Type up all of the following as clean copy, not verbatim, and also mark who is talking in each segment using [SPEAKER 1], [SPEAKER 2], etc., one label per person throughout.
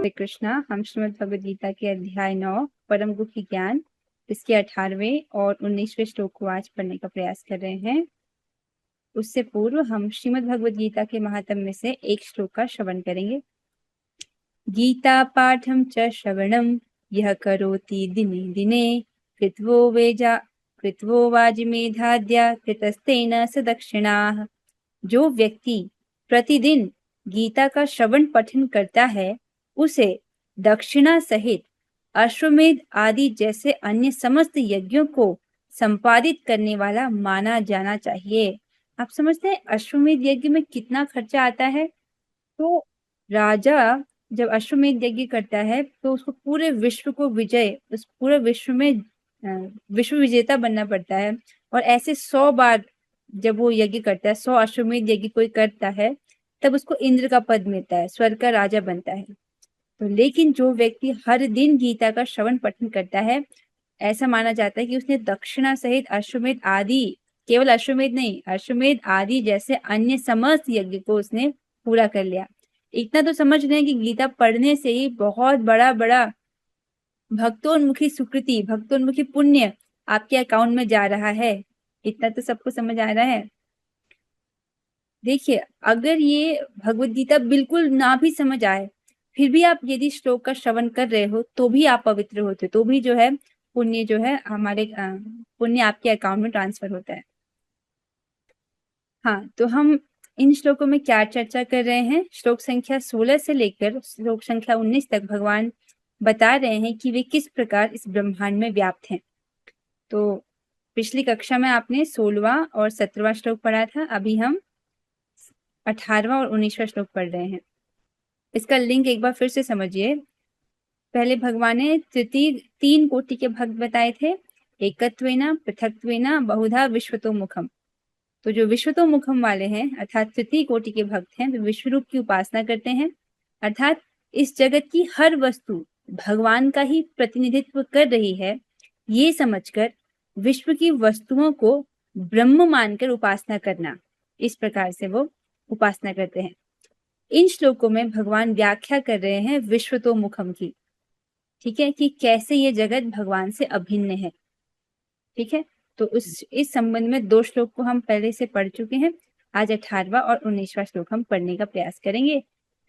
[SPEAKER 1] हरे कृष्णा। हम श्रीमद् भगवद गीता के अध्याय 9 परम गुह्य की ज्ञान इसके 18वें और 19वें श्लोक को आज पढ़ने का प्रयास कर रहे हैं। उससे पूर्व हम श्रीमद् भगवद गीता के महात्म्य में से एक श्लोक का श्रवण करेंगे। गीता पाठम च श्रवणम यह करोति दिने दिने कृत्वो वाजिमेधाद्या कृतस्तेन सदक्षिणाः। जो व्यक्ति प्रतिदिन गीता का श्रवण पठन करता है उसे दक्षिणा सहित अश्वमेध आदि जैसे अन्य समस्त यज्ञों को संपादित करने वाला माना जाना चाहिए। आप समझते हैं अश्वमेध यज्ञ में कितना खर्चा आता है? तो राजा जब अश्वमेध यज्ञ करता है तो उसको पूरे विश्व को उस पूरे विश्व में विश्व विजेता बनना पड़ता है। और ऐसे 100 बार जब वो यज्ञ करता है, 100 अश्वमेध यज्ञ कोई करता है, तब उसको इंद्र का पद मिलता है, स्वर्ग का राजा बनता है। तो लेकिन जो व्यक्ति हर दिन गीता का श्रवण पठन करता है, ऐसा माना जाता है कि उसने दक्षिणा सहित अश्वमेध आदि, केवल अश्वमेध नहीं, अश्वमेध आदि जैसे अन्य समस्त यज्ञ को उसने पूरा कर लिया। इतना तो समझ रहे हैं कि गीता पढ़ने से ही बहुत बड़ा बड़ा भक्तोन्मुखी सुकृति, भक्तोन्मुखी पुण्य आपके अकाउंट में जा रहा है। इतना तो सबको समझ आ रहा है। देखिए, अगर ये भगवत गीता बिल्कुल ना भी समझ आए, फिर भी आप यदि श्लोक का श्रवण कर रहे हो तो भी आप पवित्र होते, तो भी जो है पुण्य जो है हमारे पुण्य आपके अकाउंट में ट्रांसफर होता है। हाँ, तो हम इन श्लोकों में क्या चर्चा कर रहे हैं? श्लोक संख्या 16 से लेकर श्लोक संख्या 19 तक भगवान बता रहे हैं कि वे किस प्रकार इस ब्रह्मांड में व्याप्त हैं। तो पिछली कक्षा में आपने 16वां और 17वां श्लोक पढ़ा था। अभी हम 18वां और 19वां श्लोक पढ़ रहे हैं। इसका लिंक एक बार फिर से समझिए। पहले भगवान ने तीन कोटि के भक्त बताए थे, एकत्वेना, पृथक्त्वेना, बहुधा विश्वतोमुखम। तो जो विश्वतोमुखम वाले हैं अर्थात तृतीय कोटि के भक्त हैं, वे विश्व रूप की उपासना करते हैं, अर्थात इस जगत की हर वस्तु भगवान का ही प्रतिनिधित्व कर रही है, ये समझकर विश्व की वस्तुओं को ब्रह्म मानकर उपासना करना, इस प्रकार से वो उपासना करते हैं। इन श्लोकों में भगवान व्याख्या कर रहे हैं विश्वतोमुखम की, ठीक है, कि कैसे ये जगत भगवान से अभिन्न है। ठीक है, तो इस संबंध में 2 श्लोक को हम पहले से पढ़ चुके हैं। आज 18वां और 19वां श्लोक हम पढ़ने का प्रयास करेंगे।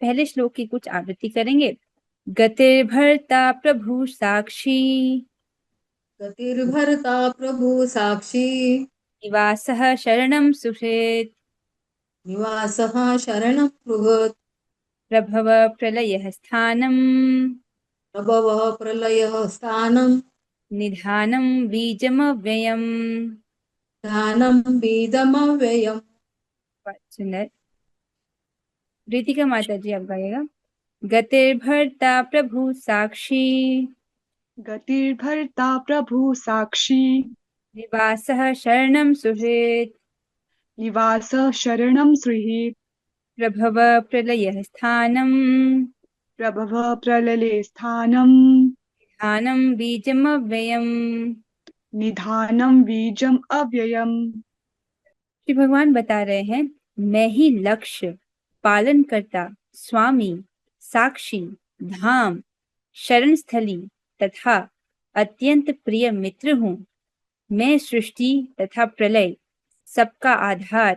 [SPEAKER 1] पहले श्लोक की कुछ आवृत्ति करेंगे। गतिर्भर्ता प्रभु साक्षी,
[SPEAKER 2] गतिर्भर्ता प्रभु साक्षी,
[SPEAKER 1] निवासः शरणं सुषेत्,
[SPEAKER 2] निवासः शरणं बृहत्,
[SPEAKER 1] प्रभव प्रलयः स्थानम्,
[SPEAKER 2] प्रभवः प्रलयः स्थानं,
[SPEAKER 1] निधानं बीजमव्ययम्।
[SPEAKER 2] ध्यानं वेदमव्ययम्।
[SPEAKER 1] सुंदर। रीतिका माता जी आप गाइएगा। गतिर्भर्ता प्रभु साक्षी,
[SPEAKER 3] गतिर्भर्ता प्रभु साक्षी,
[SPEAKER 1] निवासः शरणं सुहृत्,
[SPEAKER 3] निवासः शरणं सुहृत्,
[SPEAKER 1] प्रभव प्रलयः स्थानम्,
[SPEAKER 3] प्रभवः प्रलये स्थानं,
[SPEAKER 1] निधानं बीजमव्ययम्।
[SPEAKER 3] निधानं बीजम् अव्ययम्।
[SPEAKER 1] श्री भगवान बता रहे हैं, मैं ही लक्ष्य, पालन करता, स्वामी, साक्षी, धाम, शरण स्थली तथा अत्यंत प्रिय मित्र हूँ। मैं सृष्टि तथा प्रलय, सबका आधार,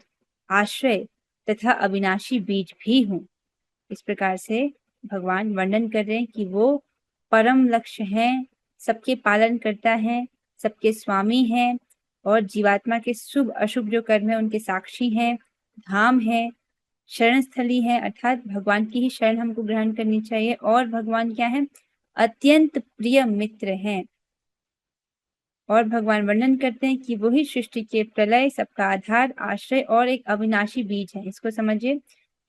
[SPEAKER 1] आश्रय तथा अविनाशी बीज भी हूँ। इस प्रकार से भगवान वर्णन कर रहे हैं कि वो परम लक्ष्य हैं, सबके पालन करता है, सबके स्वामी हैं और जीवात्मा के शुभ अशुभ जो कर्म है उनके साक्षी हैं, धाम है, शरण स्थली है, अर्थात भगवान की ही शरण हमको ग्रहण करनी चाहिए। और भगवान क्या है? अत्यंत प्रिय मित्र हैं। और भगवान वर्णन करते हैं कि वही सृष्टि के प्रलय, सबका आधार, आश्रय और एक अविनाशी बीज है। इसको समझिए,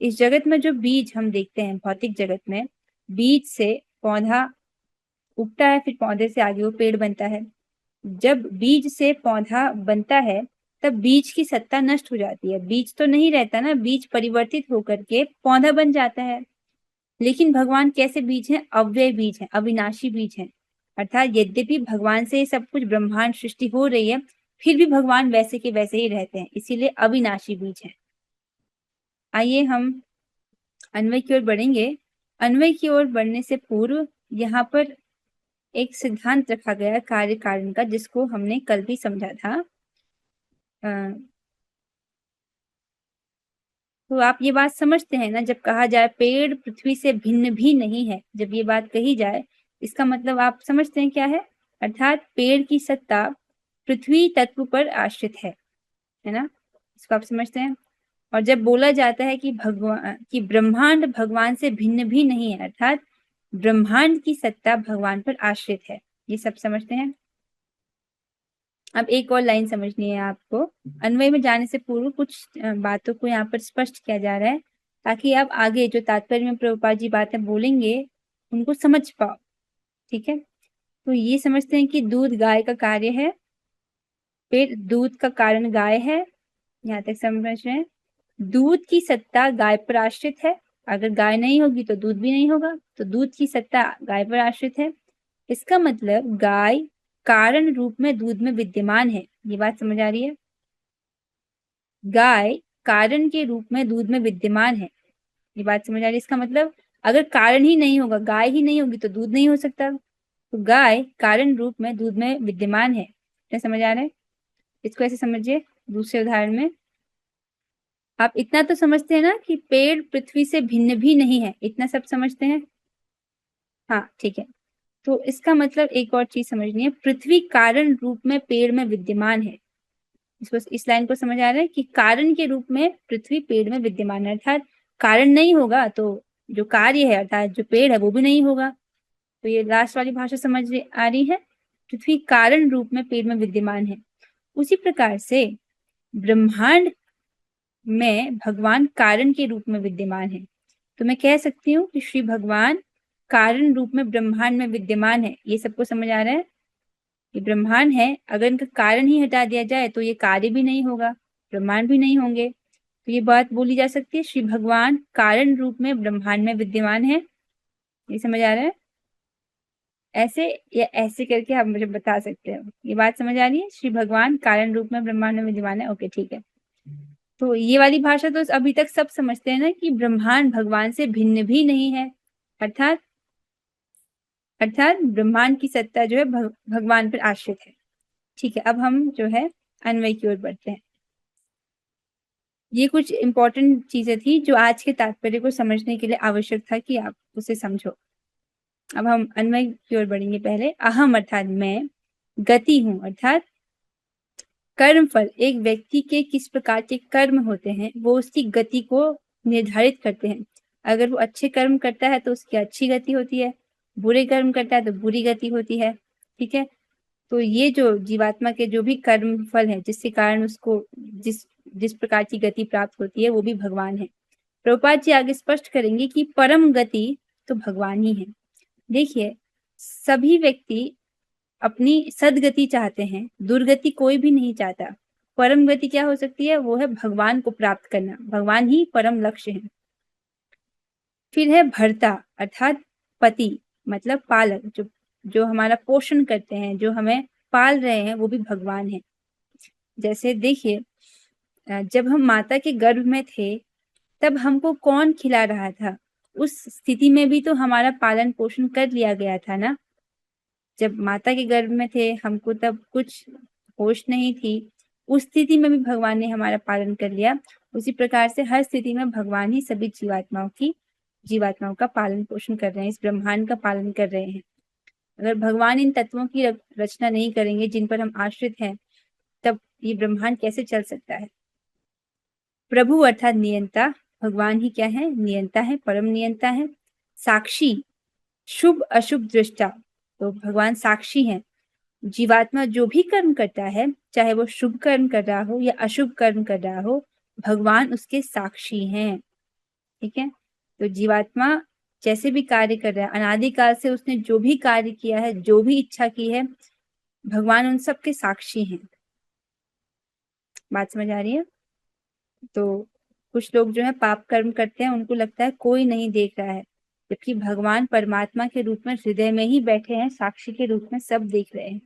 [SPEAKER 1] इस जगत में जो बीज हम देखते हैं, भौतिक जगत में बीज से पौधा उगता है, फिर पौधे से आगे वो पेड़ बनता है। जब बीज से पौधा बनता है तब बीज की सत्ता नष्ट हो जाती है, बीज तो नहीं रहता ना, बीज परिवर्तित होकर के पौधा बन जाता है। लेकिन भगवान कैसे बीज हैं? अव्यय बीज हैं, अविनाशी बीज हैं। अर्थात यद्यपि भगवान से सब कुछ ब्रह्मांड सृष्टि हो रही है, फिर भी भगवान वैसे के वैसे ही रहते हैं, इसीलिए अविनाशी बीज हैं। आइए हम अन्वय की ओर बढ़ेंगे। अन्वय की ओर बढ़ने से पूर्व यहाँ पर एक सिद्धांत रखा गया कार्य कारण का, जिसको हमने कल भी समझा था। तो आप ये बात समझते हैं ना, जब कहा जाए पेड़ पृथ्वी से भिन्न भी नहीं है, जब ये बात कही जाए, इसका मतलब आप समझते हैं क्या है? अर्थात पेड़ की सत्ता पृथ्वी तत्व पर आश्रित है ना? इसको आप समझते हैं। और जब बोला जाता है कि भगवान कि ब्रह्मांड भगवान से भिन्न भी नहीं है, अर्थात ब्रह्मांड की सत्ता भगवान पर आश्रित है, ये सब समझते हैं। अब एक और लाइन समझनी है आपको। अन्वय में जाने से पूर्व कुछ बातों को यहाँ पर स्पष्ट किया जा रहा है, ताकि आप आगे जो तात्पर्य में प्रभुपाद जी बातें बोलेंगे उनको समझ पाओ। ठीक है, तो ये समझते हैं कि दूध गाय का कार्य है, फिर दूध का कारण गाय है, यहाँ तक समझ रहे हैं। दूध की सत्ता गाय पर आश्रित है, अगर गाय नहीं होगी तो दूध भी नहीं होगा, तो दूध की सत्ता गाय पर आश्रित है। इसका मतलब गाय कारण रूप में दूध में विद्यमान है, ये बात समझ आ रही है? गाय कारण के रूप में दूध में विद्यमान है, ये बात समझ आ रही है? इसका मतलब अगर कारण ही नहीं होगा, गाय ही नहीं होगी, तो दूध नहीं हो सकता। तो गाय कारण रूप में दूध में विद्यमान है, क्या समझ आ रहा है? इसको ऐसे समझिए, दूसरे उदाहरण में आप इतना तो समझते हैं ना कि पेड़ पृथ्वी से भिन्न भी नहीं है, इतना सब समझते हैं? हाँ ठीक है। तो इसका मतलब एक और चीज समझनी है, पृथ्वी कारण रूप में पेड़ में विद्यमान है। इसको, इस लाइन को समझ आ रहा है कि कारण के रूप में पृथ्वी पेड़ में विद्यमान है, अर्थात कारण नहीं होगा तो जो कार्य है अर्थात जो पेड़ है वो भी नहीं होगा। तो ये लास्ट वाली भाषा समझ आ रही है, पृथ्वी कारण रूप में पेड़ में विद्यमान है। उसी प्रकार से ब्रह्मांड में भगवान कारण के रूप में विद्यमान है। तो मैं कह सकती हूँ कि श्री भगवान कारण रूप में ब्रह्मांड में विद्यमान है। ये सबको समझ आ रहा है? ये ब्रह्मांड है, अगर इनका कारण ही हटा दिया जाए तो ये कार्य भी नहीं होगा, ब्रह्मांड भी नहीं होंगे। तो ये बात बोली जा सकती है, श्री भगवान कारण रूप में ब्रह्मांड में विद्यमान है। ये समझ आ रहा है? ऐसे या ऐसे करके आप मुझे बता सकते हो, ये बात समझ आ रही है? श्री भगवान कारण रूप में ब्रह्मांड में विद्यमान है, ओके ठीक है। तो ये वाली भाषा तो अभी तक सब समझते हैं ना कि ब्रह्मांड भगवान से भिन्न भी नहीं है, अर्थात ब्रह्मांड की सत्ता जो है भगवान पर आश्रित है। ठीक है, अब हम जो है अन्वय की ओर बढ़ते हैं। ये कुछ इंपॉर्टेंट चीजें थी जो आज के तात्पर्य को समझने के लिए आवश्यक था कि आप उसे समझो। अब हम अन्वय की ओर बढ़ेंगे। पहले अहम अर्थात मैं, गति हूं अर्थात कर्म फल, एक व्यक्ति के किस प्रकार के कर्म होते हैं वो उसकी गति को निर्धारित करते हैं। अगर वो अच्छे कर्म करता है तो उसकी अच्छी गति होती है, बुरे कर्म करता है तो बुरी गति होती है। ठीक है, तो ये जो जीवात्मा के जो भी कर्म फल है जिसके कारण उसको जिस जिस प्रकार की गति प्राप्त होती है वो भी भगवान है। प्रभुपाद जी आगे स्पष्ट करेंगे कि परम गति तो भगवान ही है। देखिए, सभी व्यक्ति अपनी सदगति चाहते हैं, दुर्गति कोई भी नहीं चाहता। परम गति क्या हो सकती है? वो है भगवान को प्राप्त करना, भगवान ही परम लक्ष्य है। फिर है भर्ता अर्थात पति, मतलब पालक, जो हमारा पोषण करते हैं, जो हमें पाल रहे हैं, वो भी भगवान है। जैसे देखिए, जब हम माता के गर्भ में थे तब हमको कौन खिला रहा था? उस स्थिति में भी तो हमारा पालन पोषण कर लिया गया था ना। जब माता के गर्भ में थे हमको तब कुछ होश नहीं थी, उस स्थिति में भी भगवान ने हमारा पालन कर लिया। उसी प्रकार से हर स्थिति में भगवान ही सभी जीवात्माओं का पालन पोषण कर रहे हैं, इस ब्रह्मांड का पालन कर रहे हैं। अगर भगवान इन तत्वों की रचना नहीं करेंगे जिन पर हम आश्रित हैं, तब ये ब्रह्मांड कैसे चल सकता है? प्रभु अर्थात नियंता, भगवान ही क्या है? नियंता है, परम नियंता है। साक्षी, शुभ अशुभ दृष्टा, तो भगवान साक्षी हैं। जीवात्मा जो भी कर्म करता है, चाहे वो शुभ कर्म कर रहा हो या अशुभ कर्म कर रहा हो, भगवान उसके साक्षी हैं। ठीक है, तो जीवात्मा जैसे भी कार्य कर रहा है, अनादिकाल से उसने जो भी कार्य किया है, जो भी इच्छा की है, भगवान उन सब के साक्षी हैं। बात समझ आ रही है? तो कुछ लोग जो है पाप कर्म करते हैं, उनको लगता है कोई नहीं देख रहा है, जबकि भगवान परमात्मा के रूप में हृदय में ही बैठे हैं, साक्षी के रूप में सब देख रहे हैं।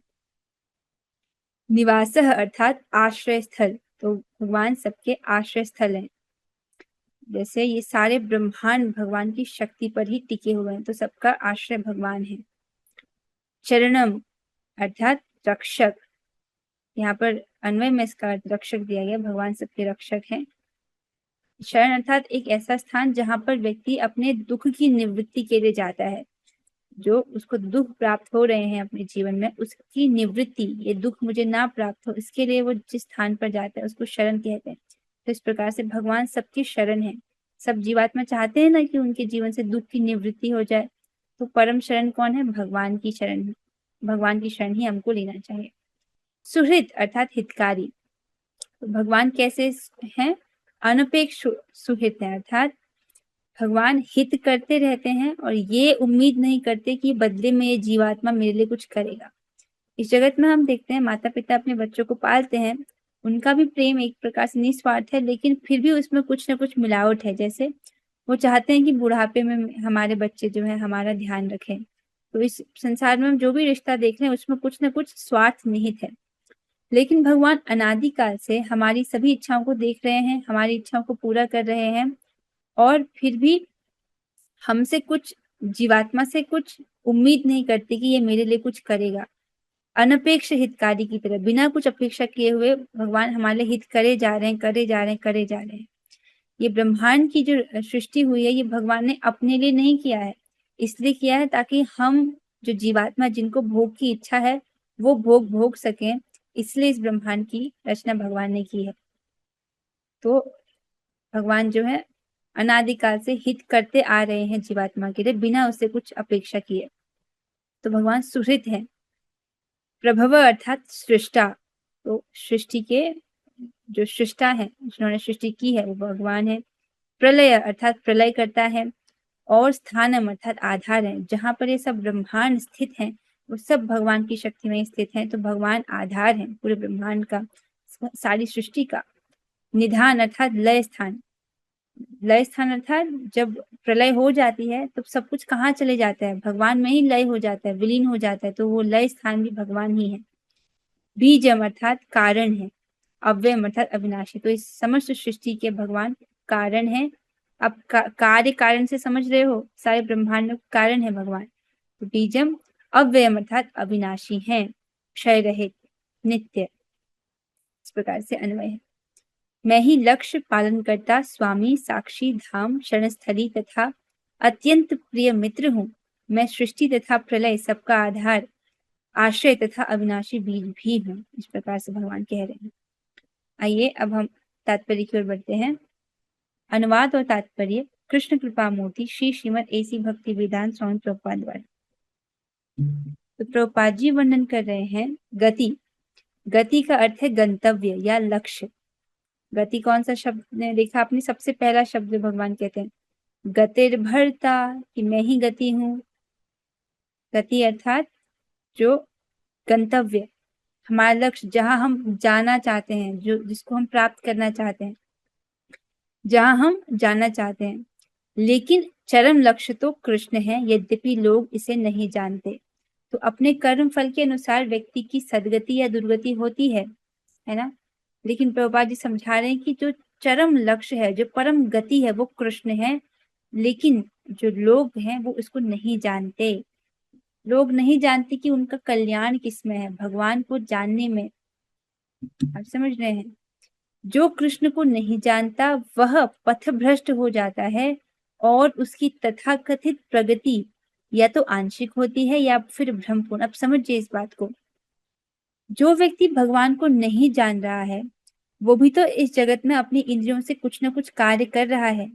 [SPEAKER 1] निवासः अर्थात आश्रय स्थल, तो भगवान सबके आश्रय स्थल हैं। जैसे ये सारे ब्रह्मांड भगवान की शक्ति पर ही टिके हुए हैं, तो सबका आश्रय भगवान है। चरणम अर्थात रक्षक, यहाँ पर अन्वय में इसका अर्थ रक्षक दिया गया, भगवान सबके रक्षक हैं। शरण अर्थात एक ऐसा स्थान जहाँ पर व्यक्ति अपने दुख की निवृत्ति के लिए जाता है। जो उसको दुख प्राप्त हो रहे हैं अपने जीवन में, उसकी निवृत्ति, ये दुख मुझे ना प्राप्त हो, इसके लिए वो जिस स्थान पर जाता है उसको शरण कहते हैं। तो इस प्रकार से भगवान सबकी शरण है। सब जीवात्मा चाहते हैं ना कि उनके जीवन से दुख की निवृत्ति हो जाए, तो परम शरण कौन है? भगवान की शरण है। भगवान की शरण ही हमको लेना चाहिए। सुहृद अर्थात हितकारी, तो भगवान कैसे हैं? अनपेक्ष सुहित है, अर्थात भगवान हित करते रहते हैं और ये उम्मीद नहीं करते कि बदले में ये जीवात्मा मेरे लिए कुछ करेगा। इस जगत में हम देखते हैं माता पिता अपने बच्चों को पालते हैं, उनका भी प्रेम एक प्रकार से निस्वार्थ है, लेकिन फिर भी उसमें कुछ ना कुछ मिलावट है। जैसे वो चाहते हैं कि बुढ़ापे में हमारे बच्चे जो है हमारा ध्यान रखें। तो इस संसार में हम जो भी रिश्ता देख रहे हैं उसमें कुछ ना कुछ स्वार्थ निहित है। लेकिन भगवान अनादिकाल से हमारी सभी इच्छाओं को देख रहे हैं, हमारी इच्छाओं को पूरा कर रहे हैं, और फिर भी हमसे कुछ, जीवात्मा से कुछ उम्मीद नहीं करते कि ये मेरे लिए कुछ करेगा। अनपेक्ष हितकारी की तरह बिना कुछ अपेक्षा किए हुए भगवान हमारे लिए हित करे जा रहे हैं, करे जा रहे हैं, करे जा रहे हैं। ये ब्रह्मांड की जो सृष्टि हुई है, ये भगवान ने अपने लिए नहीं किया है, इसलिए किया है ताकि हम जो जीवात्मा जिनको भोग की इच्छा है वो भोग भोग सकें, इसलिए इस ब्रह्मांड की रचना भगवान ने की है। तो भगवान जो है अनादिकाल से हित करते आ रहे हैं जीवात्मा के लिए बिना उससे कुछ अपेक्षा किए। तो भगवान सुहृद है। प्रभव अर्थात सृष्टा, तो सृष्टि के जो सृष्टा है, जिन्होंने सृष्टि की है वो भगवान है। प्रलय अर्थात प्रलय करता है। और स्थानम अर्थात आधार है, जहां पर ये सब ब्रह्मांड स्थित है वो सब भगवान की शक्ति में स्थित है। तो भगवान आधार है पूरे ब्रह्मांड का, सारी सृष्टि का। निधान अर्थात लय स्थान, लय स्थान अर्थात जब प्रलय हो जाती है तो सब कुछ कहाँ चले जाता है? भगवान में ही लय हो जाता है, विलीन हो जाता है, तो वो लय स्थान भी भगवान ही है। बीजम अर्थात कारण है। अव्ययम अर्थात अविनाशी, तो इस समस्त सृष्टि के भगवान कारण है। अब कार्य कारण से समझ रहे हो, सारे ब्रह्मांड में कारण है भगवान। तो बीजम अव्ययम अर्थात अविनाशी है, क्षय रहित, नित्य। इस प्रकार से अन्वय है। मैं ही लक्ष्य पालन करता स्वामी साक्षी धाम शरणस्थली तथा अत्यंत प्रिय मित्र हूँ। मैं सृष्टि तथा प्रलय सबका आधार आश्रय तथा अविनाशी बीज भी हूँ। इस प्रकार से भगवान कह रहे हैं। आइए अब हम तात्पर्य की ओर बढ़ते हैं। अनुवाद और तात्पर्य कृष्ण कृपा मूर्ति श्री श्रीमद एसी भक्ति वेदांत स्वामी प्रभुपाद द्वारा। तो प्रभुपाद जी वर्णन कर रहे हैं गति। गति का अर्थ है गंतव्य या लक्ष्य। गति कौन सा शब्द ने देखा आपने? सबसे पहला शब्द भगवान कहते हैं गतिर भरता, कि मैं ही गति हूँ। गति अर्थात जो गंतव्य, हमारा लक्ष्य, जहां हम जाना चाहते हैं, जो जिसको हम प्राप्त करना चाहते हैं, जहां हम जाना चाहते हैं। लेकिन चरम लक्ष्य तो कृष्ण है, यद्यपि लोग इसे नहीं जानते। तो अपने कर्म फल के अनुसार व्यक्ति की सदगति या दुर्गति होती है ना? लेकिन प्रभुपाद जी समझा रहे हैं कि जो चरम लक्ष्य है, जो परम गति है, वो कृष्ण है। लेकिन जो लोग हैं वो इसको नहीं जानते। लोग नहीं जानते कि उनका कल्याण किसमें है, भगवान को जानने में। आप समझ रहे हैं? जो कृष्ण को नहीं जानता वह पथभ्रष्ट हो जाता है और उसकी तथाकथित प्रगति या तो आंशिक होती है या फिर भ्रमपूर्ण। अब समझिए इस बात को। जो व्यक्ति भगवान को नहीं जान रहा है वो भी तो इस जगत में अपनी इंद्रियों से कुछ ना कुछ कार्य कर रहा है।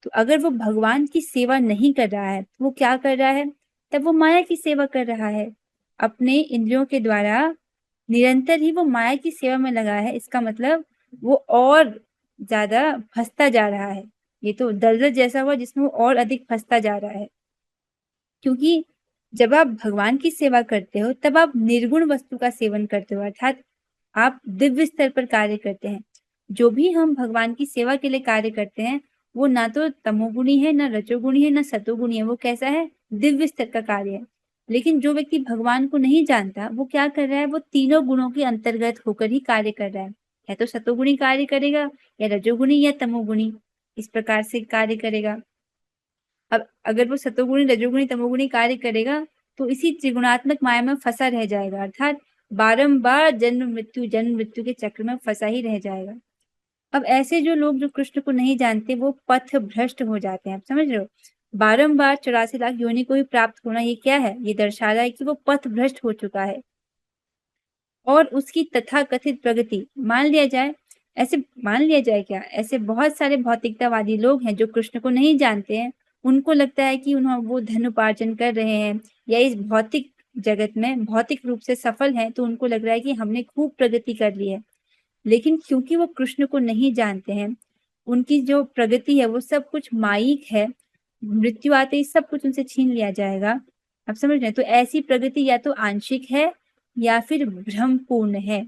[SPEAKER 1] तो अगर वो भगवान की सेवा नहीं कर रहा है तो वो क्या कर रहा है? तब वो माया की सेवा कर रहा है। अपने इंद्रियों के द्वारा निरंतर ही वो माया की सेवा में लगा है। इसका मतलब वो और ज्यादा फंसता जा रहा है। ये तो दलदल जैसा हुआ जिसमें वो और अधिक फंसता जा रहा है। क्योंकि जब आप भगवान की सेवा करते हो तब आप निर्गुण वस्तु का सेवन करते हो, अर्थात आप दिव्य स्तर पर कार्य करते हैं। जो भी हम भगवान की सेवा के लिए कार्य करते हैं वो ना तो तमोगुणी है, ना रजोगुणी है, ना सतोगुणी है। वो कैसा है? दिव्य स्तर का कार्य है। लेकिन जो व्यक्ति भगवान को नहीं जानता वो क्या कर रहा है? वो तीनों गुणों के अंतर्गत होकर ही कार्य कर रहा है। या तो सतोगुणी कार्य करेगा, या रजोगुणी, या तमोगुणी। इस प्रकार से कार्य करेगा। अब अगर वो सतोगुणी रजोगुणी तमोगुणी कार्य करेगा तो इसी त्रिगुणात्मक माया में फंसा रह जाएगा, अर्थात बारंबार जन्म मृत्यु के चक्र में फंसा ही रह जाएगा। अब ऐसे जो लोग जो कृष्ण को नहीं जानते वो पथ भ्रष्ट हो जाते हैं। आप समझ रहे हो, बारंबार 84 लाख योनि को ही प्राप्त होना, ये क्या है, ये दर्शा रहा है कि वो पथ भ्रष्ट हो चुका है। और उसकी तथाकथित प्रगति मान लिया जाए, ऐसे मान लिया जाए क्या, ऐसे बहुत सारे भौतिकतावादी लोग हैं जो कृष्ण को नहीं जानते हैं। उनको लगता है कि वो धन उपार्जन कर रहे हैं या इस भौतिक जगत में भौतिक रूप से सफल हैं, तो उनको लग रहा है कि हमने खूब प्रगति कर ली है। लेकिन क्योंकि वो कृष्ण को नहीं जानते हैं, उनकी जो प्रगति है वो सब कुछ मायिक है। मृत्यु आते ही सब कुछ उनसे छीन लिया जाएगा। आप समझ रहे हैं, तो ऐसी प्रगति या तो आंशिक है या फिर भ्रमपूर्ण है।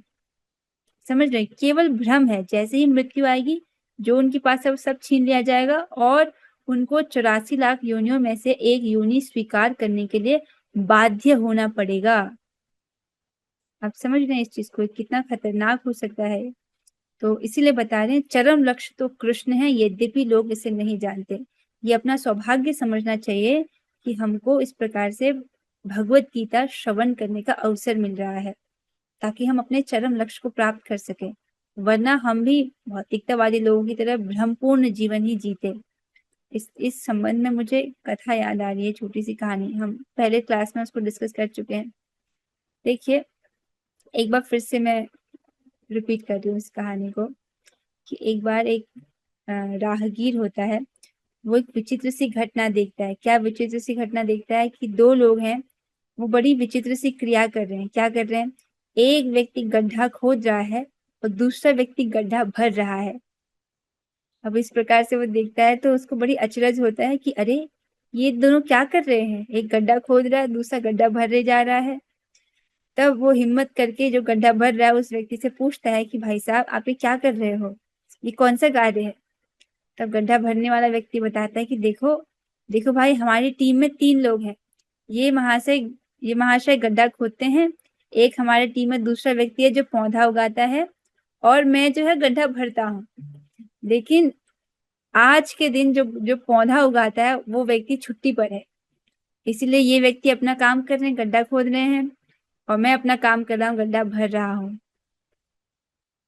[SPEAKER 1] समझ रहे हैं, केवल भ्रम है। जैसे ही मृत्यु आएगी, जो उनके पास है वो सब छीन लिया जाएगा और उनको 84 लाख योनियों में से एक योनि स्वीकार करने के लिए बाध्य होना पड़ेगा। आप समझ रहे हैं इस चीज को, कितना खतरनाक हो सकता है। तो इसीलिए बता रहे हैं चरम लक्ष्य तो कृष्ण है, यद्यपि लोग इसे नहीं जानते। ये अपना सौभाग्य समझना चाहिए कि हमको इस प्रकार से भगवत गीता श्रवण करने का अवसर मिल रहा है, ताकि हम अपने चरम लक्ष्य को प्राप्त कर सके। वरना हम भी भौतिकतावादी लोगों की तरह भ्रमपूर्ण जीवन ही जीते। इस संबंध में मुझे कथा याद आ रही है, छोटी सी कहानी, हम पहले क्लास में उसको डिस्कस कर चुके हैं। देखिए, एक बार फिर से मैं रिपीट कर रही हूँ इस कहानी को, कि एक बार एक राहगीर होता है, वो एक विचित्र सी घटना देखता है। क्या विचित्र सी घटना देखता है कि दो लोग हैं, वो बड़ी विचित्र सी क्रिया कर रहे हैं। क्या कर रहे हैं, एक व्यक्ति गड्ढा खोद रहा है और दूसरा व्यक्ति गड्ढा भर रहा है। अब इस प्रकार से वो देखता है तो उसको बड़ी अचरज होता है कि अरे, ये दोनों क्या कर रहे हैं, एक गड्ढा खोद रहा है, दूसरा गड्ढा भरने जा रहा है। तब वो हिम्मत करके जो गड्ढा भर रहा है उस व्यक्ति से पूछता है कि भाई साहब, आप ये क्या कर रहे हो, ये कौन सा कार्य है। तब गड्ढा भरने वाला व्यक्ति बताता है कि देखो देखो भाई, हमारी टीम में 3 लोग हैं। ये महाशय ये महाशय गड्ढा खोदते हैं, एक हमारे टीम में दूसरा व्यक्ति है जो पौधा उगाता है, और मैं जो है गड्ढा भरता हूँ। लेकिन आज के दिन जो जो पौधा उगाता है वो व्यक्ति छुट्टी पर है, इसीलिए ये व्यक्ति अपना काम कर रहे हैं, गड्ढा खोद रहे हैं, और मैं अपना काम कर रहा हूँ, गड्ढा भर रहा हूँ।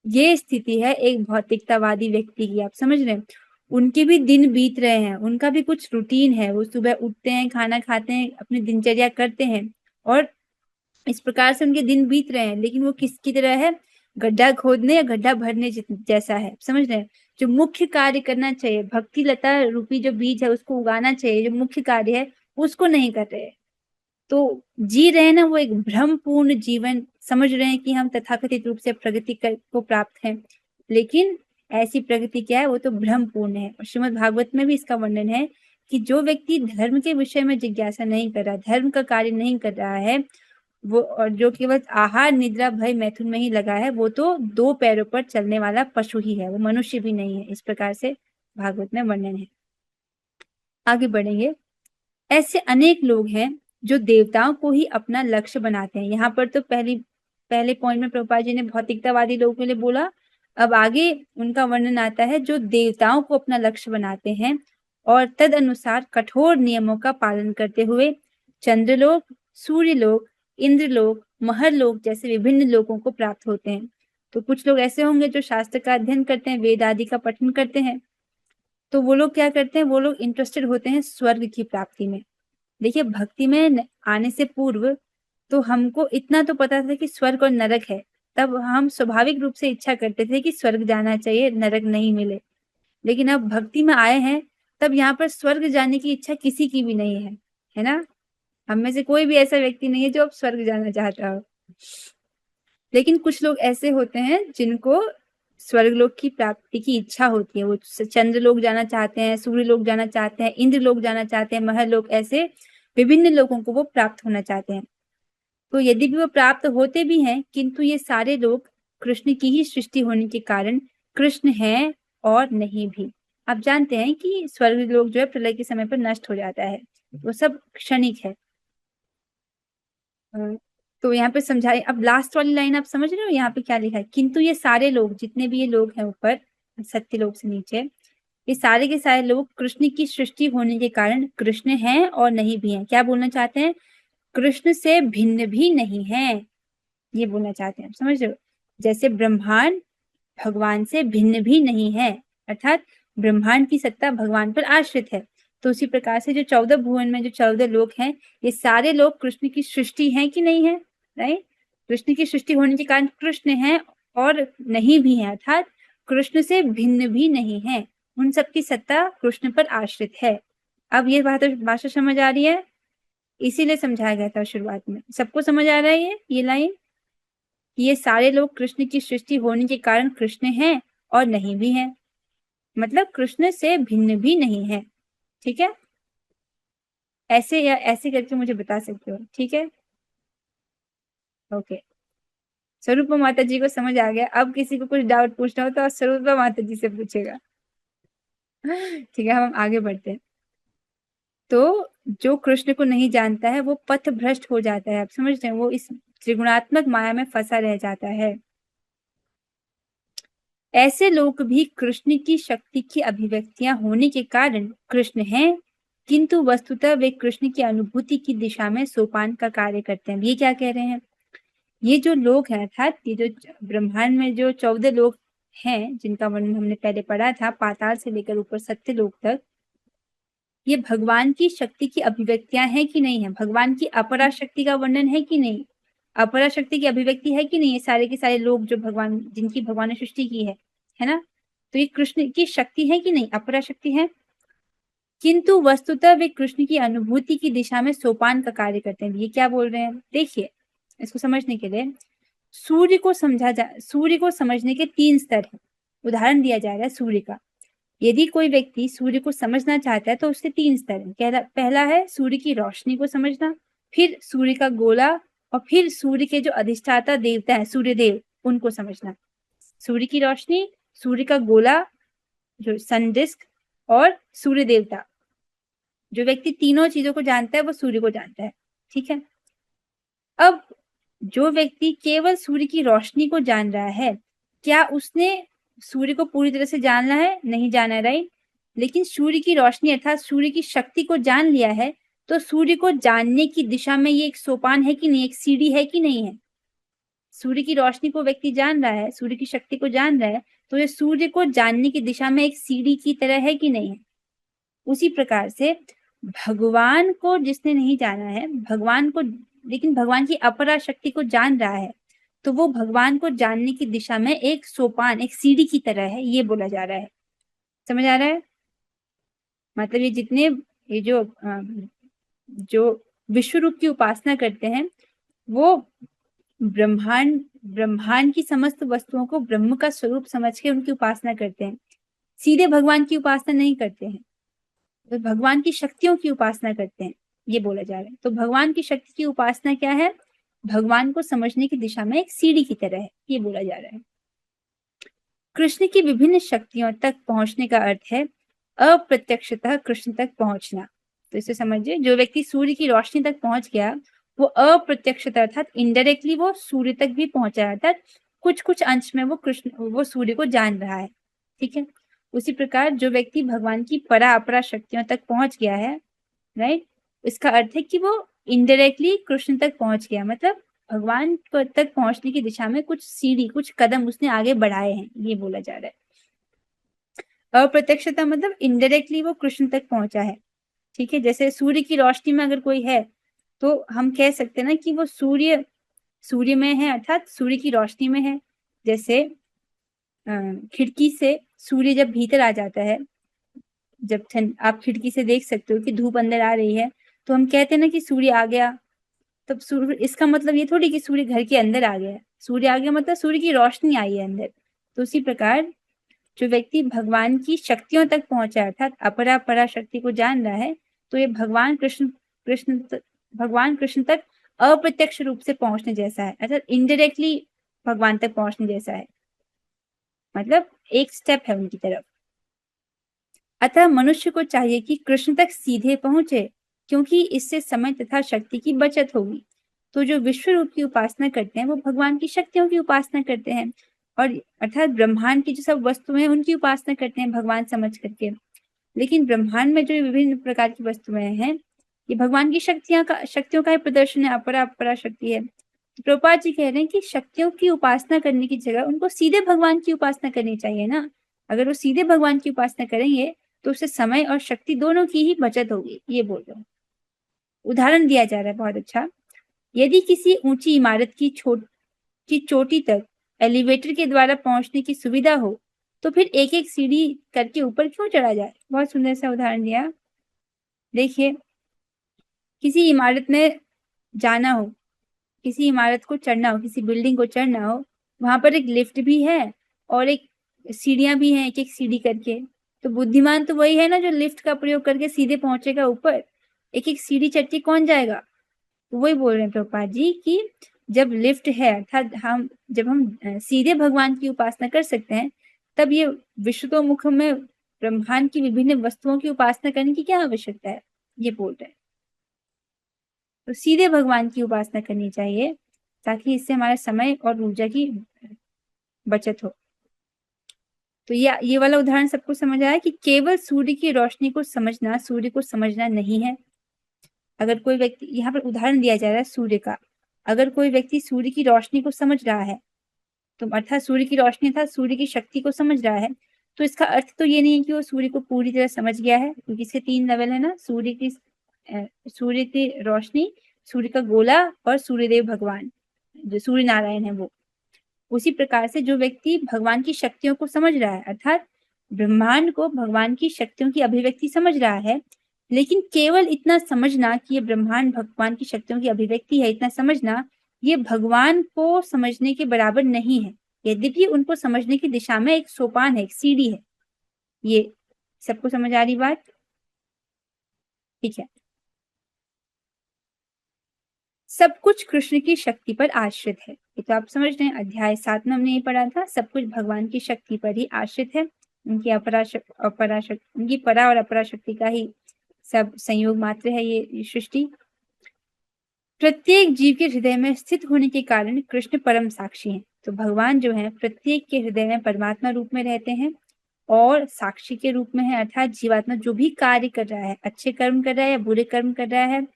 [SPEAKER 1] ये स्थिति है एक भौतिकतावादी व्यक्ति की। आप समझ रहे हैं, उनके भी दिन बीत रहे हैं, उनका भी कुछ रूटीन है, वो सुबह उठते हैं, खाना खाते हैं, अपनी दिनचर्या करते हैं, और इस प्रकार से उनके दिन बीत रहे हैं। लेकिन वो किसकी तरह है, गड्ढा खोदने या गड्ढा भरने जैसा है। समझ रहे हैं, जो मुख्य कार्य करना चाहिए, भक्ति लता रूपी जो बीज है उसको उगाना चाहिए, जो मुख्य कार्य है उसको नहीं कर रहे। तो जी रहे हैं ना वो एक भ्रमपूर्ण जीवन, समझ रहे हैं कि हम तथाकथित रूप से प्रगति को प्राप्त हैं, लेकिन ऐसी प्रगति क्या है, वो तो भ्रमपूर्ण है। और श्रीमद् भागवत में भी इसका वर्णन है कि जो व्यक्ति धर्म के विषय में जिज्ञासा नहीं कर रहा, धर्म का कार्य नहीं कर रहा है, वो, और जो केवल आहार निद्रा भय मैथुन में ही लगा है, वो तो 2 पैरों पर चलने वाला पशु ही है, वो मनुष्य भी नहीं है। इस प्रकार से भागवत में वर्णन है। आगे बढ़ेंगे। ऐसे अनेक लोग हैं जो देवताओं को ही अपना लक्ष्य बनाते हैं। यहाँ पर तो पहले पॉइंट में प्रभुपाद जी ने भौतिकतावादी लोगों के लिए बोला, अब आगे उनका वर्णन आता है जो देवताओं को अपना लक्ष्य बनाते हैं और तद अनुसार कठोर नियमों का पालन करते हुए चंद्रलोक, सूर्यलोक, इंद्रलोक, महरलोक जैसे विभिन्न लोकों को प्राप्त होते हैं। तो कुछ लोग ऐसे होंगे जो शास्त्र का अध्ययन करते हैं, वेद आदि का पठन करते हैं, तो वो लोग क्या करते हैं, वो लोग इंटरेस्टेड होते हैं स्वर्ग की प्राप्ति में। देखिए, भक्ति में आने से पूर्व तो हमको इतना तो पता था कि स्वर्ग और नरक है, तब हम स्वाभाविक रूप से इच्छा करते थे कि स्वर्ग जाना चाहिए, नरक नहीं मिले। लेकिन अब भक्ति में आए हैं, तब यहाँ पर स्वर्ग जाने की इच्छा किसी की भी नहीं है ना। हम में से कोई भी ऐसा व्यक्ति नहीं है जो अब स्वर्ग जाना चाहता हो। लेकिन कुछ लोग ऐसे होते हैं जिनको स्वर्गलोक की प्राप्ति की इच्छा होती है, वो चंद्रलोक जाना चाहते हैं, सूर्यलोक जाना चाहते हैं, इंद्रलोक जाना चाहते हैं, महरलोक, ऐसे विभिन्न लोगों को वो प्राप्त होना चाहते हैं। तो यदि भी वो प्राप्त होते भी हैं, किंतु ये सारे लोग कृष्ण की ही सृष्टि होने के कारण कृष्ण हैं और नहीं भी। आप जानते हैं कि स्वर्गलोक जो है प्रलय के समय पर नष्ट हो जाता है, वो सब क्षणिक है। तो यहाँ पे समझाए, अब लास्ट वाली लाइन आप समझ रहे हो यहाँ पे क्या लिखा है, किंतु ये सारे लोग, जितने भी ये लोग हैं ऊपर सत्यलोक से नीचे, ये सारे के सारे लोग कृष्ण की सृष्टि होने के कारण कृष्ण हैं और नहीं भी हैं। क्या बोलना चाहते हैं? कृष्ण से भिन्न भी नहीं है, ये बोलना चाहते हैं। समझ रहे हो? जैसे ब्रह्मांड भगवान से भिन्न भी नहीं है, अर्थात ब्रह्मांड की सत्ता भगवान पर आश्रित है। तो उसी प्रकार से जो 14 भुवन में जो 14 लोग हैं, ये सारे लोग कृष्ण की सृष्टि हैं कि नहीं है? राइट? कृष्ण की सृष्टि होने के कारण कृष्ण हैं और नहीं भी है, अर्थात कृष्ण से भिन्न भी नहीं है। उन सबकी सत्ता कृष्ण पर आश्रित है। अब ये भाषा समझ आ रही है? इसीलिए समझाया गया था शुरुआत में। सबको समझ आ रहा है ये लाइन? ये सारे लोग कृष्ण की सृष्टि होने के कारण कृष्ण हैं और नहीं भी हैं, मतलब कृष्ण से भिन्न भी नहीं है। ठीक है? ऐसे या ऐसे करके मुझे बता सकते हो। ठीक है? ओके। स्वरूपा माता जी को समझ आ गया। अब किसी को कुछ डाउट पूछना हो तो स्वरूपा माता जी से पूछेगा। ठीक है, हम आगे बढ़ते हैं। तो जो कृष्ण को नहीं जानता है वो पथ भ्रष्ट हो जाता है। आप समझ रहे हैं? वो इस त्रिगुणात्मक माया में फंसा रह जाता है। ऐसे लोग भी कृष्ण की शक्ति की अभिव्यक्तियां होने के कारण कृष्ण हैं, किंतु वस्तुतः वे कृष्ण की अनुभूति की दिशा में सोपान का कार्य करते हैं। ये क्या कह रहे हैं? ये जो लोग हैं, अर्थात ये जो ब्रह्मांड में जो 14 लोग हैं जिनका वर्णन हमने पहले पढ़ा था, पाताल से लेकर ऊपर सत्य लोक तक, ये भगवान की शक्ति की अभिव्यक्तियां हैं कि नहीं है? भगवान की अपरा शक्ति का वर्णन है कि नहीं? अपरा शक्ति की अभिव्यक्ति है कि नहीं? ये सारे के सारे लोग जो भगवान, जिनकी भगवान ने सृष्टि की है ना? तो ये कृष्ण की शक्ति है कि नहीं? अपरा शक्ति है। किंतु वस्तुतः वे कृष्ण की अनुभूति की दिशा में सोपान का कार्य करते हैं। ये क्या बोल रहे हैं? देखिए, इसको समझने के लिए सूर्य को समझने के 3 स्तर हैं। उदाहरण दिया जा रहा है सूर्य का। यदि कोई व्यक्ति सूर्य को समझना चाहता है तो उसके 3 स्तर हैं। पहला है सूर्य की रोशनी को समझना, फिर सूर्य का गोला, और फिर सूर्य के जो अधिष्ठाता देवता है सूर्य देव, उनको समझना। सूर्य की रोशनी, सूर्य का गोला जो सन डिस्क, और सूर्य देवता। जो व्यक्ति तीनों चीजों को जानता है वो सूर्य को जानता है। ठीक है? अब जो व्यक्ति केवल सूर्य की रोशनी को जान रहा है, क्या उसने सूर्य को पूरी तरह से जानना है? नहीं जाना है, राइट? लेकिन सूर्य की रोशनी अर्थात सूर्य की शक्ति को जान लिया है, तो सूर्य को जानने की दिशा में ये एक सोपान है कि नहीं, एक सीढ़ी है कि नहीं है? सूर्य की रोशनी को व्यक्ति जान रहा है, सूर्य की शक्ति को जान रहा है, तो ये सूर्य को जानने की दिशा में एक सीढ़ी की तरह है कि नहीं है? उसी प्रकार से भगवान को जिसने नहीं जाना है, भगवान को, लेकिन भगवान की अपरा शक्ति को जान रहा है, तो वो भगवान को जानने की दिशा में एक सोपान, एक सीढ़ी की तरह है, ये बोला जा रहा है। समझ आ रहा है? मतलब ये जितने ये जो विश्व रूप की उपासना करते हैं, वो ब्रह्मांड की समस्त वस्तुओं को ब्रह्म का स्वरूप समझ के उनकी उपासना करते हैं। सीधे भगवान की उपासना नहीं करते हैं, तो भगवान की शक्तियों की उपासना करते हैं, ये बोला जा रहा है। तो भगवान की शक्ति की उपासना क्या है? भगवान को समझने की दिशा में एक सीढ़ी की तरह है, ये बोला जा रहा है। कृष्ण की विभिन्न शक्तियों तक पहुंचने का अर्थ है अप्रत्यक्षतः कृष्ण तक पहुंचना। तो इसे समझिए, जो व्यक्ति सूर्य की रोशनी तक पहुंच गया, वो अप्रत्यक्षतः अर्थात इनडायरेक्टली वो सूर्य तक भी पहुंचा, अर्थात कुछ कुछ अंश में वो सूर्य को जान रहा है। ठीक है? उसी प्रकार जो व्यक्ति भगवान की परा अपरा शक्तियों तक पहुंच गया है, राइट, इसका अर्थ है कि वो इनडायरेक्टली कृष्ण तक पहुंच गया, मतलब भगवान तक पहुंचने की दिशा में कुछ सीढ़ी, कुछ कदम उसने आगे बढ़ाए हैं, ये बोला जा रहा है। अप्रत्यक्षता मतलब इनडायरेक्टली वो कृष्ण तक पहुंचा है। ठीक है? जैसे सूर्य की रोशनी में अगर कोई है तो हम कह सकते हैं ना कि वो सूर्य में है, अर्थात सूर्य की रोशनी में है। जैसे खिड़की से सूर्य जब भीतर आ जाता है, जब आप खिड़की से देख सकते हो कि धूप अंदर आ रही है, तो हम कहते हैं ना कि सूर्य आ गया। तब सूर्य, इसका मतलब ये थोड़ी कि सूर्य घर के अंदर आ गया है। सूर्य आ गया मतलब सूर्य की रोशनी आई है अंदर। तो उसी प्रकार जो व्यक्ति भगवान की शक्तियों तक पहुंचा, अर्थात अपरा परा शक्ति को जान रहा है, तो ये भगवान कृष्ण तक अप्रत्यक्ष रूप से पहुंचने जैसा है, अर्थात इनडायरेक्टली भगवान तक पहुंचने जैसा है, मतलब एक स्टेप है उनकी तरफ। अतः मनुष्य को चाहिए कि कृष्ण तक सीधे पहुंचे, क्योंकि इससे समय तथा शक्ति की बचत होगी। तो जो विश्व रूप की उपासना करते हैं वो भगवान की शक्तियों की उपासना करते हैं, और अर्थात ब्रह्मांड की जो सब वस्तुएं हैं उनकी उपासना करते हैं भगवान समझ करके। लेकिन ब्रह्मांड में जो विभिन्न प्रकार की वस्तुएं हैं ये भगवान की शक्तियों का ही प्रदर्शन है, अपरा अपरा शक्ति है। प्रभुपाद जी कह रहे हैं कि शक्तियों की उपासना करने की जगह उनको सीधे भगवान की उपासना करनी चाहिए ना। अगर वो सीधे भगवान की उपासना करेंगे तो उससे समय और शक्ति दोनों की ही बचत होगी, ये बोल रहे हैं। उदाहरण दिया जा रहा है बहुत अच्छा। यदि किसी ऊंची इमारत की चोटी तक एलिवेटर के द्वारा पहुंचने की सुविधा हो तो फिर एक एक सीढ़ी करके ऊपर क्यों चढ़ा जाए। बहुत सुंदर सा उदाहरण दिया। देखिए, किसी इमारत में जाना हो, किसी इमारत को चढ़ना हो, किसी बिल्डिंग को चढ़ना हो, वहां पर एक लिफ्ट भी है और एक सीढ़ियां भी हैं, एक एक सीढ़ी करके। तो बुद्धिमान तो वही है ना जो लिफ्ट का प्रयोग करके सीधे पहुंचेगा ऊपर। एक एक सीढ़ी चढ़ के कौन जाएगा। तो वही बोल रहे हैं प्रभुपाद जी कि जब लिफ्ट है अर्थात जब हम सीधे भगवान की उपासना कर सकते हैं तब ये विश्वतोमुख में ब्रह्मांड की विभिन्न वस्तुओं की उपासना करने की क्या आवश्यकता है, ये बोल रहे हैं। तो सीधे भगवान की उपासना करनी चाहिए ताकि इससे हमारा समय और ऊर्जा की बचत हो। तो ये वाला उदाहरण सबको समझ आया कि केवल सूर्य की रोशनी को समझना सूर्य को समझना नहीं है। अगर कोई व्यक्ति, यहाँ पर उदाहरण दिया जा रहा है सूर्य का, अगर कोई व्यक्ति सूर्य की रोशनी को समझ रहा है तो अर्थात सूर्य की रोशनी अर्थात सूर्य की शक्ति को समझ रहा है, तो इसका अर्थ तो ये नहीं है कि वो सूर्य को पूरी तरह समझ गया है, क्योंकि इसके 3 लेवल है ना, सूर्य की रोशनी, सूर्य का गोला और सूर्यदेव भगवान जो सूर्य नारायण है वो। उसी प्रकार से जो व्यक्ति भगवान की शक्तियों को समझ रहा है अर्थात ब्रह्मांड को भगवान की शक्तियों की अभिव्यक्ति समझ रहा है, लेकिन केवल इतना समझना कि ये ब्रह्मांड भगवान की शक्तियों की अभिव्यक्ति है, इतना समझना ये भगवान को समझने के बराबर नहीं है। यद्यपि उनको समझने की दिशा में एक सोपान है, एक सीढ़ी है। ये सबको समझ आ रही बात? ठीक है। सब कुछ कृष्ण की शक्ति पर आश्रित है, ये तो आप समझ रहे हैं। अध्याय 7 में हमने ये पढ़ा था, सब कुछ भगवान की शक्ति पर ही आश्रित है। उनकी उनकी परा और अपरा शक्ति का ही सब संयोग मात्र है ये सृष्टि। प्रत्येक जीव के हृदय में स्थित होने के कारण कृष्ण परम साक्षी हैं। तो भगवान जो है प्रत्येक के हृदय में परमात्मा रूप में रहते हैं और साक्षी के रूप में है, अर्थात जीवात्मा जो भी कार्य कर रहा है, अच्छे कर्म कर रहा है या बुरे कर्म कर रहा है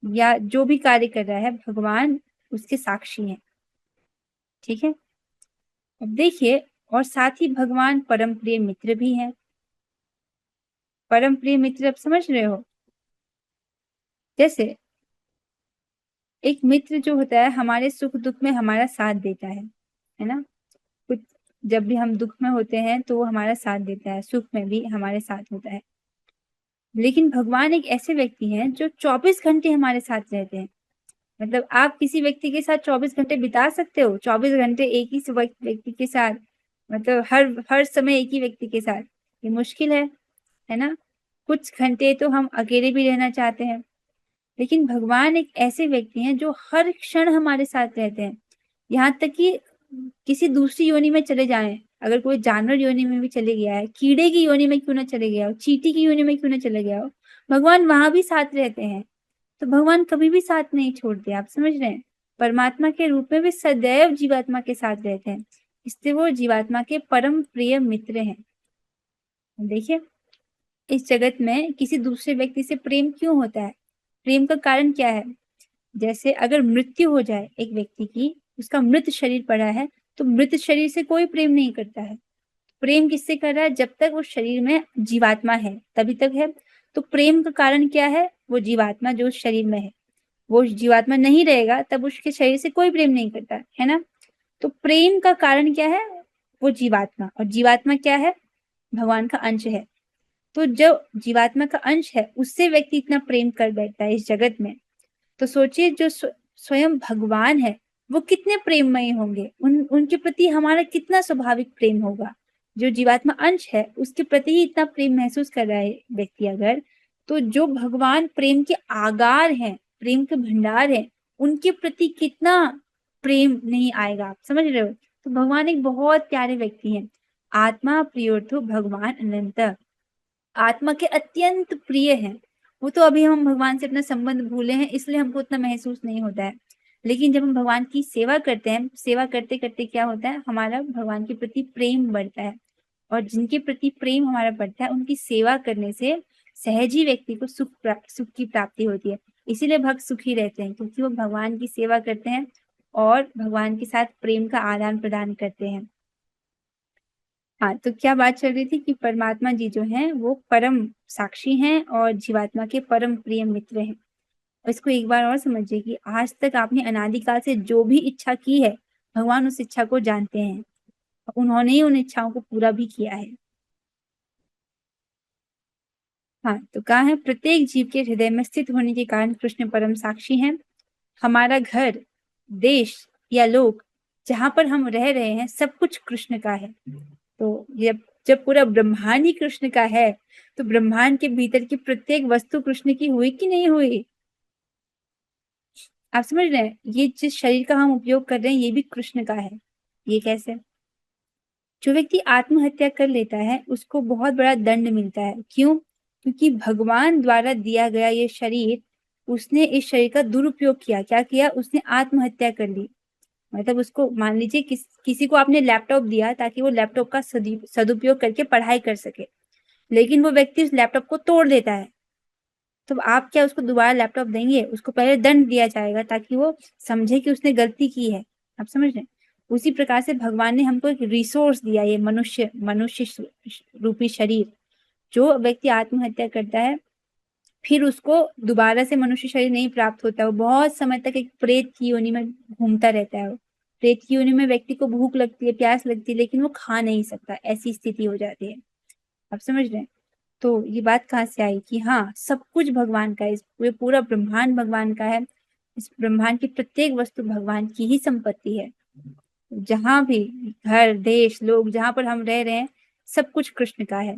[SPEAKER 1] या जो भी कार्य कर रहा है, भगवान उसके साक्षी हैं। ठीक है। अब देखिए, और साथ ही भगवान परम प्रिय मित्र भी हैं। परम प्रिय मित्र अब समझ रहे हो? जैसे एक मित्र जो होता है हमारे सुख दुख में हमारा साथ देता है ना। कुछ जब भी हम दुख में होते हैं तो वो हमारा साथ देता है, सुख में भी हमारे साथ होता है। लेकिन भगवान एक ऐसे व्यक्ति हैं जो 24 घंटे हमारे साथ रहते हैं। मतलब आप किसी व्यक्ति के साथ 24 घंटे बिता सकते हो? 24 घंटे एक ही व्यक्ति के साथ, मतलब हर समय एक ही व्यक्ति के साथ, ये मुश्किल है ना। कुछ घंटे तो हम अकेले भी रहना चाहते हैं, लेकिन भगवान एक ऐसे व्यक्ति हैं जो हर क्षण हमारे साथ रहते हैं। यहाँ तक कि किसी दूसरी योनि में चले जाएं, अगर कोई जानवर योनि में भी चले गया है, कीड़े की योनि में क्यों ना चले गया हो, चींटी की योनि में क्यों ना चले गया हो, भगवान वहां भी साथ रहते हैं। तो भगवान कभी भी साथ नहीं छोड़ते, आप समझ रहे हैं। परमात्मा के रूप में भी सदैव जीवात्मा के साथ रहते हैं, इसलिए वो जीवात्मा के परम प्रिय मित्र हैं। देखिए, इस जगत में किसी दूसरे व्यक्ति से प्रेम क्यों होता है, प्रेम का कारण क्या है। जैसे अगर मृत्यु हो जाए एक व्यक्ति की, उसका मृत शरीर पड़ा है, तो मृत शरीर से कोई प्रेम नहीं करता है। प्रेम किससे कर रहा है? जब तक उस शरीर में जीवात्मा है तभी तक है। तो प्रेम का कारण क्या है? वो जीवात्मा जो उस शरीर में है। वो जीवात्मा नहीं रहेगा तब उसके शरीर से कोई प्रेम नहीं करता है ना। तो प्रेम का कारण क्या है? वो जीवात्मा, और जीवात्मा क्या है? भगवान का अंश है। तो जो जीवात्मा का अंश है उससे व्यक्ति इतना प्रेम कर बैठता है इस जगत में, तो सोचिए जो स्वयं भगवान है वो कितने प्रेममय होंगे, उनके प्रति हमारा कितना स्वाभाविक प्रेम होगा। जो जीवात्मा अंश है उसके प्रति ही इतना प्रेम महसूस कर रहा है व्यक्ति अगर, तो जो भगवान प्रेम के आगार हैं, प्रेम के भंडार हैं, उनके प्रति कितना प्रेम नहीं आएगा, आप समझ रहे हो। तो भगवान एक बहुत प्यारे व्यक्ति हैं। आत्मा प्रियोर्थो भगवान अनंत, आत्मा के अत्यंत प्रिय हैं। वो तो अभी हम भगवान से अपना संबंध भूले हैं इसलिए हमको उतना महसूस नहीं होता है, लेकिन जब हम भगवान की सेवा करते हैं, सेवा करते करते क्या होता है, हमारा भगवान के प्रति प्रेम बढ़ता है, और जिनके प्रति प्रेम हमारा बढ़ता है उनकी सेवा करने से सहज ही व्यक्ति को सुख की प्राप्ति होती है। इसीलिए भक्त सुखी रहते हैं, क्योंकि वो भगवान की सेवा करते हैं और भगवान के साथ प्रेम का आदान प्रदान करते हैं। हाँ, तो क्या बात चल रही थी कि परमात्मा जी जो हैं वो परम साक्षी हैं और जीवात्मा के परम प्रिय मित्र हैं। और इसको एक बार और समझिए कि आज तक आपने अनादिकाल से जो भी इच्छा की है, भगवान उस इच्छा को जानते हैं, उन्होंने ही उन इच्छाओं को पूरा भी किया है। हाँ, तो कहा है प्रत्येक जीव के हृदय में स्थित होने के कारण कृष्ण परम साक्षी हैं। हमारा घर, देश या लोक जहाँ पर हम रह रहे हैं, सब कुछ कृष्ण का है। तो जब जब पूरा ब्रह्मांड ही कृष्ण का है, तो ब्रह्मांड के भीतर की प्रत्येक वस्तु कृष्ण की हुई कि नहीं हुई? आप समझ रहे हैं? ये जिस शरीर का हम उपयोग कर रहे हैं, ये भी कृष्ण का है। ये कैसे? जो व्यक्ति आत्महत्या कर लेता है, उसको बहुत बड़ा दंड मिलता है। क्यों? क्योंकि भगवान द्वारा दिया गया ये शरीर, उसने इस शरीर का दुरुपयोग किया। क्या किया? उसने आत्महत्या कर ली। मतलब उसको मान लीजिए किसी को आपने लैपटॉप दिया ताकि वो लैपटॉप का सदुपयोग करके पढ़ाई कर सके, लेकिन वो व्यक्ति उस लैपटॉप को तोड़ देता है, तो आप क्या उसको दोबारा लैपटॉप देंगे? उसको पहले दंड दिया जाएगा ताकि वो समझे कि उसने गलती की है। आप समझ रहे हैं? उसी प्रकार से भगवान ने हमको एक रिसोर्स दिया, ये मनुष्य रूपी शरीर। जो व्यक्ति आत्महत्या करता है, फिर उसको दोबारा से मनुष्य शरीर नहीं प्राप्त होता। वो बहुत समय तक एक प्रेत की योनि में घूमता रहता है। प्रेत की योनि में व्यक्ति को भूख लगती है, प्यास लगती है, लेकिन वो खा नहीं सकता, ऐसी स्थिति हो जाती है। आप समझ रहे हैं? तो ये बात कहाँ से आई कि हाँ, सब कुछ भगवान का है, ये पूरा ब्रह्मांड भगवान का है। इस ब्रह्मांड की प्रत्येक वस्तु भगवान की ही संपत्ति है। जहां भी घर, देश, लोग जहां पर हम रह रहे हैं, सब कुछ कृष्ण का है।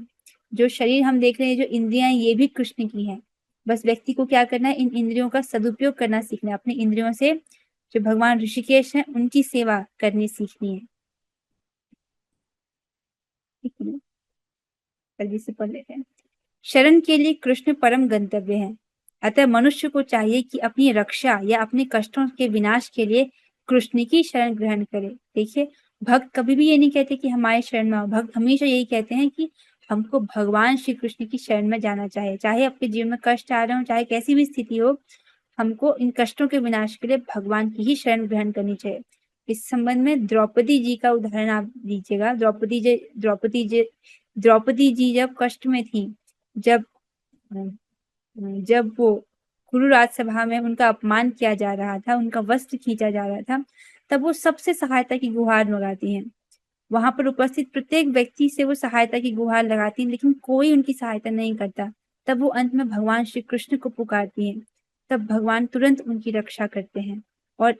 [SPEAKER 1] जो शरीर हम देख रहे हैं, जो इंद्रियां, ये भी कृष्ण की हैं। बस व्यक्ति को क्या करना है? इन इंद्रियों का सदुपयोग करना सीखना है। अपनी इंद्रियों से जो भगवान ऋषिकेश हैं, उनकी सेवा करनी सीखनी है। ठीक है, जल्दी से पढ़ लेते हैं। शरण के लिए कृष्ण परम गंतव्य है। अतः मनुष्य को चाहिए कि अपनी रक्षा या अपने कष्टों के विनाश के लिए कृष्ण की शरण ग्रहण करे। देखिए, भक्त कभी भी ये नहीं कहते कि हमारे शरण में आओ। भक्त हमेशा यही कहते हैं कि हमको भगवान श्री कृष्ण की शरण में जाना चाहिए। चाहे आपके जीवन में कष्ट आ रहे हो, चाहे कैसी भी स्थिति हो, हमको इन कष्टों के विनाश के लिए भगवान की ही शरण ग्रहण करनी चाहिए। इस संबंध में द्रौपदी जी का उदाहरण आप लीजिएगा। द्रौपदी जी जब कष्ट में थी, जब जब वो कुरु राजसभा में उनका अपमान किया जा रहा था, उनका वस्त्र खींचा जा रहा था, तब वो सबसे सहायता की गुहार लगाती हैं। वहां पर उपस्थित प्रत्येक व्यक्ति से वो सहायता की गुहार लगाती हैं, लेकिन कोई उनकी सहायता नहीं करता। तब वो अंत में भगवान श्री कृष्ण को पुकारती हैं। तब भगवान तुरंत उनकी रक्षा करते हैं और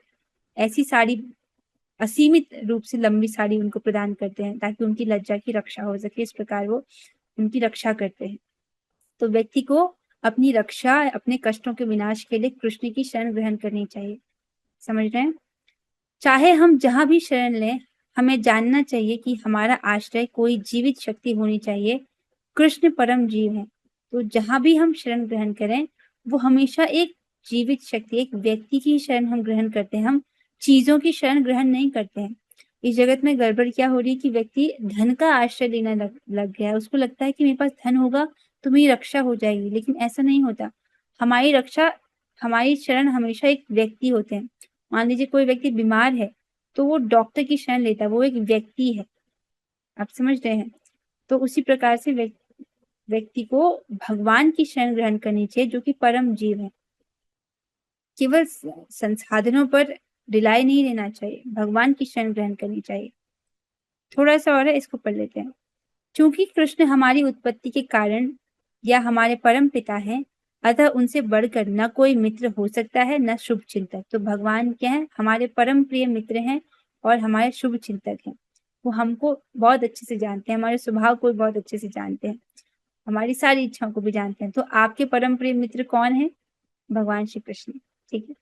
[SPEAKER 1] ऐसी साड़ी, असीमित रूप से लंबी साड़ी उनको प्रदान करते हैं, ताकि उनकी लज्जा की रक्षा हो सके। इस प्रकार वो उनकी रक्षा करते हैं। तो व्यक्ति को अपनी रक्षा, अपने कष्टों के विनाश के लिए कृष्ण की शरण ग्रहण करनी चाहिए। समझ रहे हैं? चाहे हम जहां भी शरण लें, हमें जानना चाहिए कि हमारा आश्रय कोई जीवित शक्ति होनी चाहिए। कृष्ण परम जीव है, तो जहां भी हम शरण ग्रहण करें, वो हमेशा एक जीवित शक्ति, एक व्यक्ति की शरण हम ग्रहण करते हैं। हम चीजों की शरण ग्रहण नहीं करते हैं। इस जगत में गड़बड़ क्या हो रही है कि व्यक्ति धन का आश्रय लेना लग गया है। उसको लगता है कि मेरे पास धन होगा तो मेरी रक्षा हो जाएगी, लेकिन ऐसा नहीं होता। हमारी रक्षा, हमारी शरण हमेशा एक व्यक्ति होते हैं। मान लीजिए कोई व्यक्ति बीमार है, तो वो डॉक्टर की शरण लेता है, वो एक व्यक्ति है। आप समझ रहे हैं? तो उसी प्रकार से व्यक्ति को भगवान की शरण ग्रहण करनी चाहिए, जो कि परम जीव है। केवल संसाधनों पर रिलाई नहीं रहना चाहिए, भगवान की शरण ग्रहण करनी चाहिए। थोड़ा सा और है, इसको पढ़ लेते हैं। क्योंकि कृष्ण हमारी उत्पत्ति के कारण या हमारे परम पिता हैं, अतः उनसे बढ़कर न कोई मित्र हो सकता है, न शुभ चिंतक। तो भगवान क्या है? हमारे परम प्रिय मित्र हैं और हमारे शुभ चिंतक हैं। वो हमको बहुत अच्छे से जानते हैं, हमारे स्वभाव को बहुत अच्छे से जानते हैं, हमारी सारी इच्छाओं को भी जानते हैं। तो आपके परम प्रिय मित्र कौन है? भगवान श्री कृष्ण। ठीक है।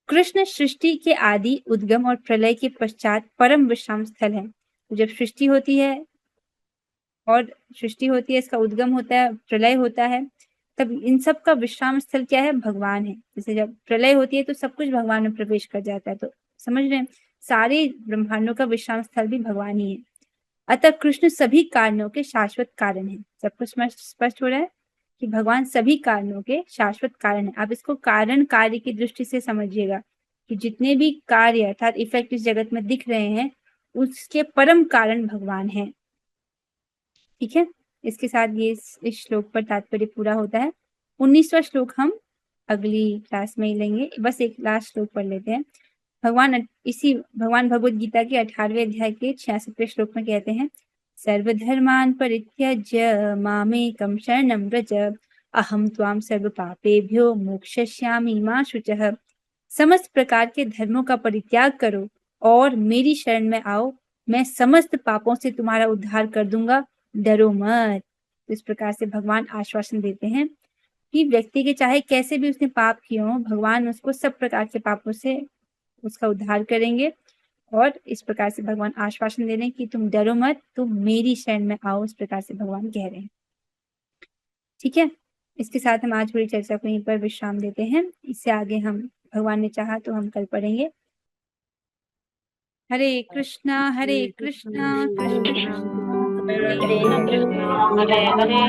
[SPEAKER 1] कृष्ण सृष्टि के आदि, उद्गम और प्रलय के पश्चात परम विश्राम स्थल है। तो जब सृष्टि होती है, इसका उद्गम होता है, प्रलय होता है, तब इन सब का विश्राम स्थल क्या है? भगवान है। जैसे जब प्रलय होती है तो सब कुछ भगवान में प्रवेश कर जाता है, तो समझ रहे हैं, सारे ब्रह्मांडों का विश्राम स्थल भी भगवान ही है। अतः कृष्ण सभी कारणों के शाश्वत कारण है। सब कुछ स्पष्ट हो रहा है कि भगवान सभी कारणों के शाश्वत कारण है। आप इसको कारण कार्य की दृष्टि से समझिएगा कि जितने भी कार्य अर्थात इफेक्ट इस जगत में दिख रहे हैं उसके परम कारण भगवान है। ठीक है, इसके साथ ये इस श्लोक पर तात्पर्य पूरा होता है। 19वां श्लोक हम अगली क्लास में ही लेंगे, बस एक लास्ट श्लोक पढ़ लेते हैं। भगवान भगवत गीता के 18वें अध्याय के 66वें श्लोक में कहते हैं, सर्वधर्मान् परित्यज्य मामेकं शरणं व्रज अहम त्वां सर्व पापेभ्यो मोक्षयिष्यामि मा शुचः। समस्त प्रकार के धर्मों का परित्याग करो और मेरी शरण में आओ, मैं समस्त पापों से तुम्हारा उद्धार कर दूंगा, डरो मत। इस प्रकार से भगवान आश्वासन देते हैं कि व्यक्ति के चाहे कैसे भी उसने पाप किए हों, भगवान उसको सब प्रकार के पापों से उसका उद्धार करेंगे। और इस प्रकार से भगवान आश्वासन दे रहे हैं कि तुम डरो मत, तुम मेरी शरण में आओ, इस प्रकार से भगवान कह रहे हैं। ठीक है, इसके साथ हम आज पूरी चर्चा को यहीं पर विश्राम देते हैं। इससे आगे हम भगवान ने चाहा तो हम कल पढ़ेंगे। हरे कृष्णा कृष्णा कृष्णा हरे हरे,
[SPEAKER 4] हरे हरे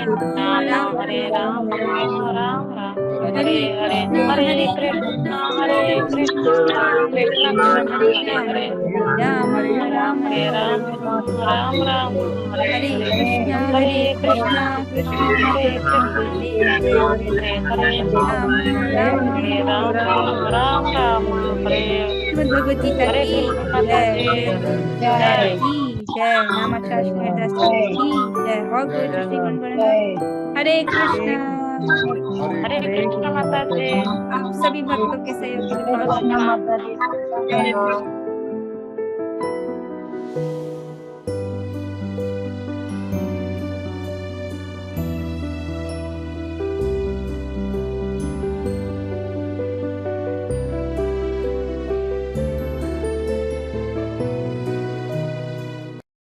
[SPEAKER 1] राम
[SPEAKER 4] हरे राम राम राम
[SPEAKER 1] हरे
[SPEAKER 4] हरे कृष्णा हरे कृष्णा कृष्ण कृष्ण हरे
[SPEAKER 1] राम राम
[SPEAKER 4] हरे राम राम राम
[SPEAKER 1] हरे कृष्णा
[SPEAKER 4] कृष्ण
[SPEAKER 1] कृष्ण
[SPEAKER 4] हरे
[SPEAKER 1] कृष्ण
[SPEAKER 4] कृष्ण
[SPEAKER 1] हरे
[SPEAKER 4] हरे
[SPEAKER 1] राम राम
[SPEAKER 4] हरे राम राम राम हरे
[SPEAKER 1] भगवत गीता
[SPEAKER 4] हरे
[SPEAKER 1] की
[SPEAKER 4] कृष्ण
[SPEAKER 1] जय की जय, नामाचार्य हरिदास जी की जय। और कोई श्री गुण हरे कृष्णा।
[SPEAKER 4] हरे कृष्ण माता जी।
[SPEAKER 1] आप सभी भक्तों के सहयोग के लिए बहुत धन्यवाद। हरे कृष्ण।